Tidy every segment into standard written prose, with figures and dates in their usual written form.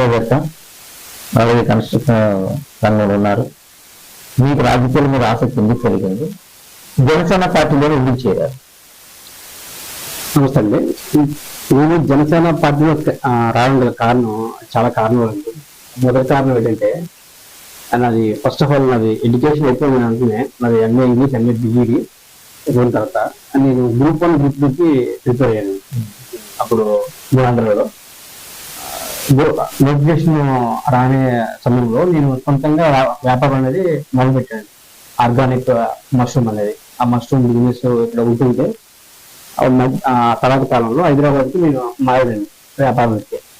కార్యకర్త, అలాగే కన్స్ట్రక్షన్ రంగంలో ఉన్నారు. మీకు రాజకీయాల మీద ఆసక్తి ఎందుకు కలిగింది? జనసేన పార్టీలో ఎందుకు చేరారు? నమస్తే అండి. నేను జనసేన పార్టీలో రావడం గల కారణం చాలా కారణాలు అండి. మొదటి కారణం ఏంటంటే నాది ఫస్ట్ ఆఫ్ ఆల్ నాది ఎడ్యుకేషన్ అయిపోయిన వెంటనే నాది ఎంఏ ఇంగ్లీష్, ఎంఏ బిఈడి అయిపోయిన తర్వాత నేను గ్రూప్ 1 గ్రూప్ 2కి ప్రిపేర్ అయ్యాను. అప్పుడు ఆంధ్రలో నోటిఫికేషన్ రానే సమయంలో నేను సొంతంగా వ్యాపారం అనేది మొదలుపెట్టాను. ఆర్గానిక్ మష్రూమ్ అనేది, ఆ మష్రూమ్ బిజినెస్ ఇక్కడ ఉంటుంటే తర్వాత కాలంలో హైదరాబాద్కి నేను మారానండి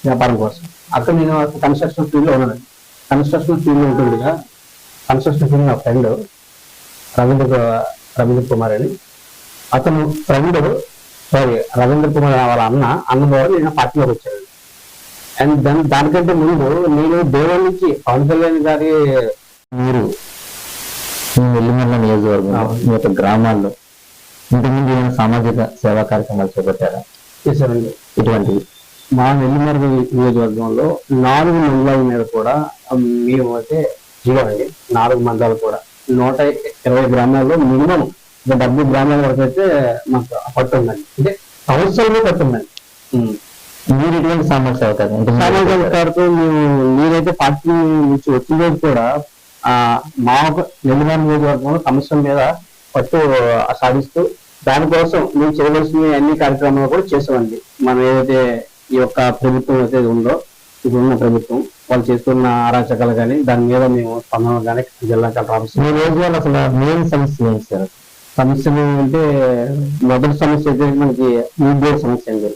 వ్యాపారం కోసం. అక్కడ నేను కన్స్ట్రక్షన్ ఫీల్డ్లో ఉన్నాను. కన్స్ట్రక్షన్ ఫీల్డ్లో ఉంటుందిగా కన్స్ట్రక్షన్ ఫీల్డ్ నా ఫ్రెండ్ రవీంద్ర కుమార్ అని, అతను రవీంద్ర కుమార్ వాళ్ళ అన్న ద్వారా నేను పార్టీలోకి వచ్చాను. అండ్ దానికంటే ముందు నేను దేవుడి నుంచి పవన్ కళ్యాణ్ గారి మీరు వెల్లిమర్ల నియోజకవర్గం మీ యొక్క గ్రామాల్లో ఇంతకుముందు ఏమైనా సామాజిక సేవా కార్యక్రమాలు చేపట్టారా? చేశారండి. ఇటువంటివి మా వెల్లిమర్ల నియోజకవర్గంలో 4 మండలాల మీద కూడా మేము అయితే జీవో అండి. 4 మండలాలు కూడా 120 గ్రామాల్లో మినిమం 70 గ్రామాల వరకు అయితే మాకు పట్టుందండి. అంటే సంవత్సరంలో పట్టుందండి. మీరు ఇటువంటి సామాజిక సేవ సామాజిక మేము మీరైతే పార్టీ నుంచి వచ్చిన రోజు కూడా మా వెల్లిమర్ల నియోజకవర్గంలో సమస్యల మీద పట్టు సాధిస్తూ దానికోసం మేము చేయవలసిన అన్ని కార్యక్రమాలు కూడా చేసామండి. మనం ఏదైతే ఈ యొక్క ప్రభుత్వం అయితే ఉందో, ఇప్పుడు ఉన్న ప్రభుత్వం వాళ్ళు చేస్తున్న అరాచకాలు కానీ దాని మీద మేము స్పందన కానీ జిల్లా కలెక్టర్ ఆఫీస్ మీ రోజు అసలు మెయిన్ సమస్యలు ఏంటి సార్? సమస్యలు అంటే మొదటి సమస్య అయితే మనకి నీటి సమస్య అండి.